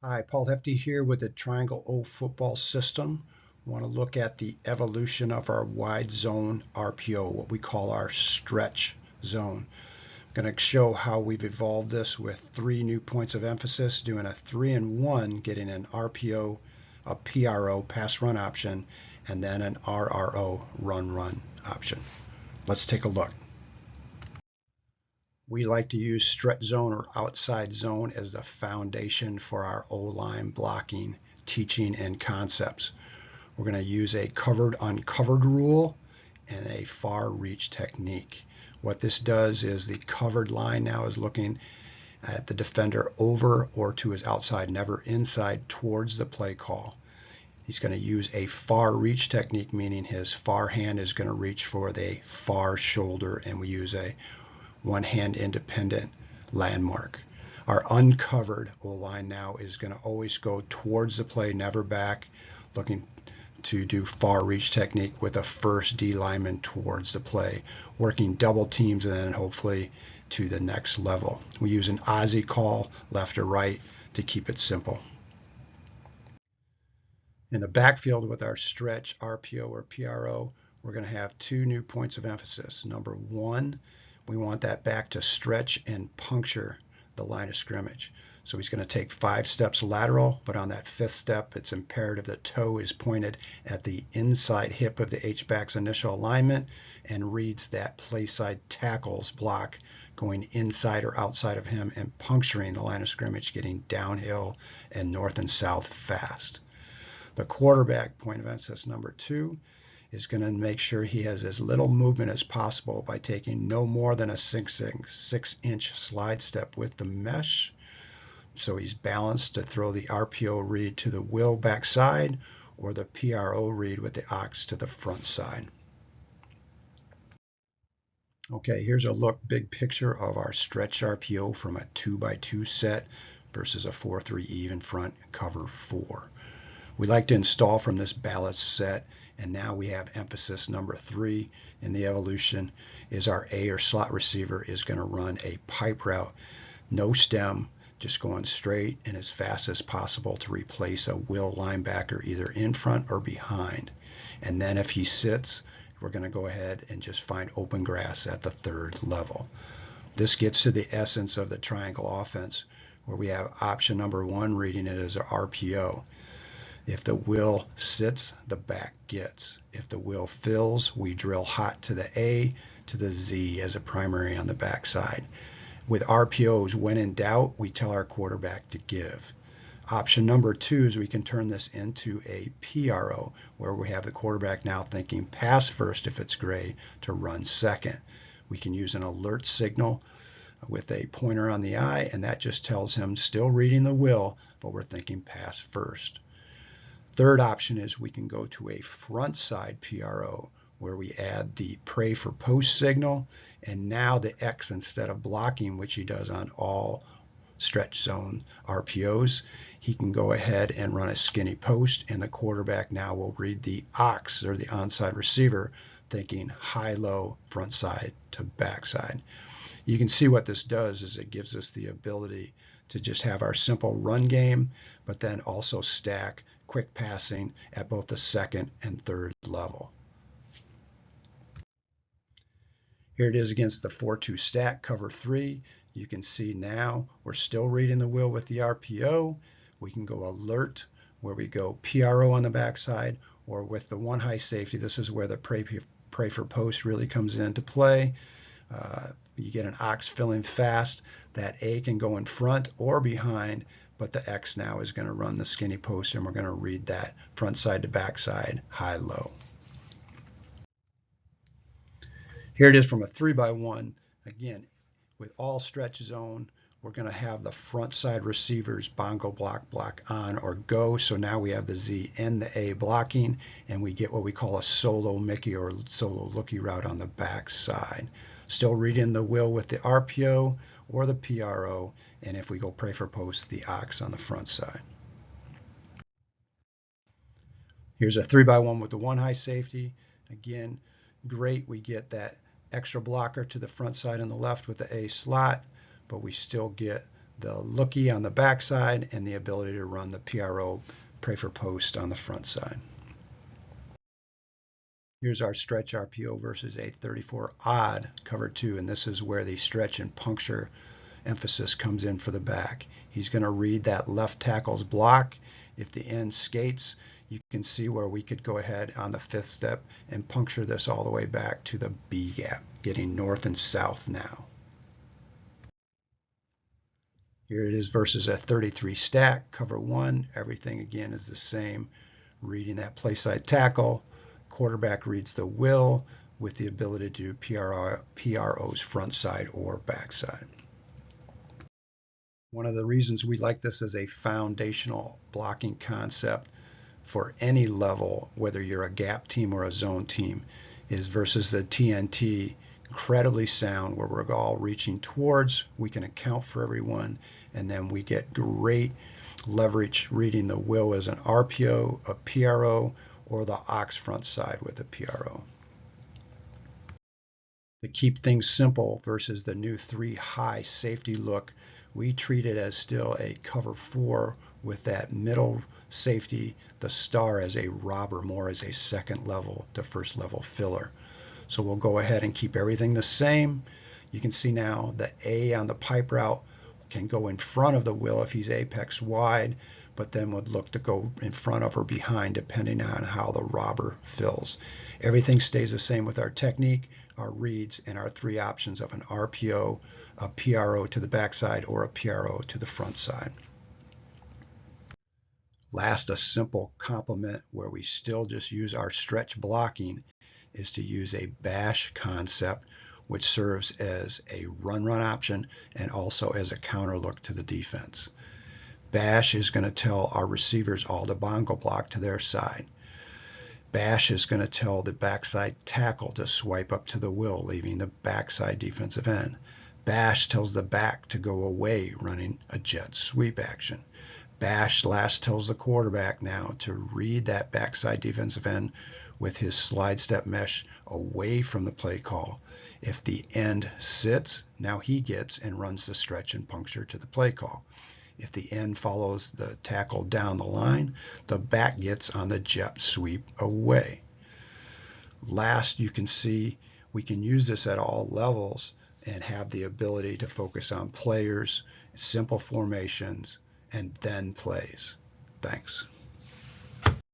Hi, Paul Hefty here with the Triangle O football system. We want to look at the evolution of our wide zone RPO, what we call our stretch zone. I'm going to show how we've evolved this with 3 new points of emphasis, doing a 3-and-1, getting an RPO, a PRO, pass run option, and then an RRO, run option. Let's take a look. We like to use stretch zone or outside zone as the foundation for our O-line blocking, teaching, and concepts. We're going to use a covered uncovered rule and a far reach technique. What this does is the covered line now is looking at the defender over or to his outside, never inside towards the play call. He's going to use a far reach technique, meaning his far hand is going to reach for the far shoulder, and we use a one-hand independent landmark. Our uncovered O-line now is going to always go towards the play, never back, looking to do far reach technique with a first D lineman towards the play, working double teams and then hopefully to the next level. We use an Aussie call, left or right, to keep it simple. In the backfield with our stretch RPO or PRO, we're going to have 2 new points of emphasis. Number 1, we want that back to stretch and puncture the line of scrimmage. So he's going to take 5 steps lateral, but on that 5th step, it's imperative the toe is pointed at the inside hip of the H-back's initial alignment and reads that play side tackles block going inside or outside of him and puncturing the line of scrimmage, getting downhill and north and south fast. The quarterback point of emphasis number 2 is going to make sure he has as little movement as possible by taking no more than a 6-inch slide step with the mesh. So he's balanced to throw the RPO read to the will backside or the PRO read with the ox to the front side. Okay, here's a look, big picture of our stretch RPO from a 2x2 set versus a 4-3 even front cover 4. We like to install from this ballast set, and now we have emphasis number 3 in the evolution is our A or slot receiver is going to run a pipe route, no stem, just going straight and as fast as possible to replace a will linebacker either in front or behind. And then if he sits, we're going to go ahead and just find open grass at the 3rd level. This gets to the essence of the triangle offense, where we have option number 1 reading it as an RPO. If the will sits, the back gets. If the will fills, we drill hot to the A to the Z as a primary on the backside. With RPOs, when in doubt, we tell our quarterback to give. Option number 2 is we can turn this into a PRO, where we have the quarterback now thinking pass first if it's gray, to run second. We can use an alert signal with a pointer on the eye, and that just tells him still reading the will, but we're thinking pass first. Third option is we can go to a front side PRO, where we add the pray for post signal, and now the X, instead of blocking, which he does on all stretch zone RPOs, he can go ahead and run a skinny post, and the quarterback now will read the ox or the onside receiver thinking high-low front side to backside. You can see what this does is it gives us the ability to just have our simple run game, but then also stack quick passing at both the 2nd and 3rd level. Here it is against the 4-2 stack, cover 3. You can see now we're still reading the will with the RPO. We can go alert, where we go PRO on the backside, or with the 1 high safety, this is where the pray for post really comes into play. You get an ox filling fast. That A can go in front or behind, but the X now is going to run the skinny post, and we're going to read that front side to backside, high-low. Here it is from a 3x1. Again, with all stretch zone, we're going to have the front side receivers bongo block on or go. So now we have the Z and the A blocking, and we get what we call a solo Mickey or solo looky route on the back side. Still reading the will with the RPO or the PRO, and if we go pray for post, the ox on the front side. Here's a 3x1 with the 1 high safety. Again, great, we get that extra blocker to the front side on the left with the A slot, but we still get the lookie on the backside, and the ability to run the PRO, pray for post, on the front side. Here's our stretch RPO versus a 34 odd cover 2, and this is where the stretch and puncture emphasis comes in for the back. He's going to read that left tackle's block. If the end skates, you can see where we could go ahead on the 5th step and puncture this all the way back to the B gap, getting north and south now. Here it is versus a 33 stack, cover 1. Everything again is the same. Reading that play side tackle. Quarterback reads the will with the ability to do PRO's front side or back side. One of the reasons we like this as a foundational blocking concept for any level, whether you're a gap team or a zone team, is versus the TNT, incredibly sound, where we're all reaching towards, we can account for everyone, and then we get great leverage reading the will as an RPO, a PRO, or the ox front side with a PRO. To keep things simple versus the new 3 high safety look, we treat it as still a cover 4 with that middle safety, the star, as a robber, more as a second level to first level filler. So we'll go ahead and keep everything the same. You can see now the A on the pipe route can go in front of the will if he's apex wide, but then would look to go in front of or behind depending on how the robber fills. Everything stays the same with our technique, our reads, and our 3 options of an RPO, a PRO to the backside, or a PRO to the front side. Last, a simple complement where we still just use our stretch blocking is to use a bash concept, which serves as a run-run option and also as a counter look to the defense. Bash is going to tell our receivers all to bongo block to their side. Bash is going to tell the backside tackle to swipe up to the will, leaving the backside defensive end. Bash tells the back to go away, running a jet sweep action. Bash last tells the quarterback now to read that backside defensive end with his slide step mesh away from the play call. If the end sits, now he gets and runs the stretch and puncture to the play call. If the end follows the tackle down the line, the back gets on the jet sweep away. Last, you can see we can use this at all levels and have the ability to focus on players, simple formations, and then plays. Thanks.